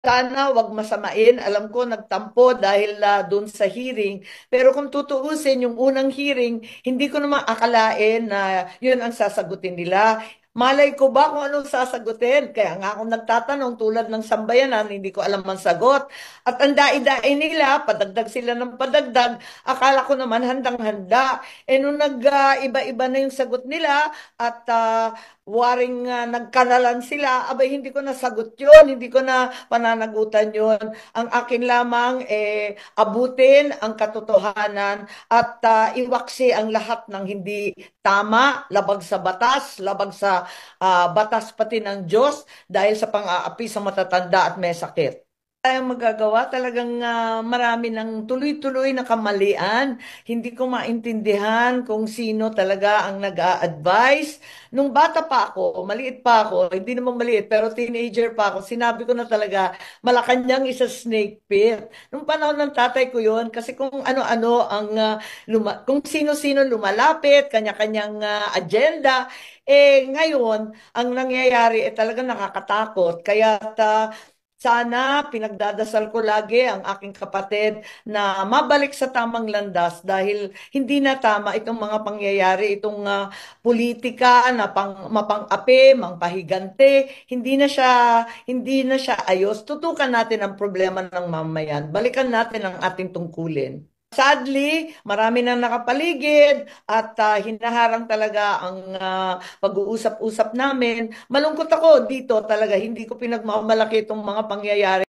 Sana wag masamain. Alam ko nagtampo dahil doon sa hearing. Pero kung tutuusin yung unang hearing, hindi ko naman akalain na yun ang sasagutin nila. Malay ko ba kung anong sasagutin? Kaya nga ako nagtatanong tulad ng sambayanan, hindi ko alam ang sagot. At ang dai-dai nila, padagdag sila ng padagdag, akala ko naman handang-handa. Nung iba-iba na yung sagot nila at waring nagkanalan sila, abay hindi ko nasagot yun, hindi ko na pananagutan yun. Ang akin lamang abutin ang katotohanan at iwaksi ang lahat ng hindi tama, labag sa batas, labag sa batas pati ng Diyos dahil sa pang-aapi sa matatanda at may sakit tayong magagawa. Talagang marami ng tuloy-tuloy na kamalian. Hindi ko maintindihan kung sino talaga ang nag-a-advise. Nung bata pa ako, maliit pa ako, hindi naman maliit, pero teenager pa ako, sinabi ko na talaga, Malacanang is a snake pit. Nung panahon ng tatay ko yun, kasi kung ano-ano kung sino-sino lumalapit, kanya-kanyang agenda, ngayon, ang nangyayari talagang nakakatakot. Kaya sana pinagdadasal ko lagi ang aking kapatid na mabalik sa tamang landas dahil hindi na tama itong mga pangyayari, itong politika na mapang-api, mangpahigante, hindi na siya ayos. Tutukan natin ang problema ng mamayan. Balikan natin ang ating tungkulin. Sadly, marami nang nakapaligid at hinaharang talaga ang pag-uusap-usap namin. Malungkot ako dito talaga, hindi ko pinagmamalaki itong mga pangyayari.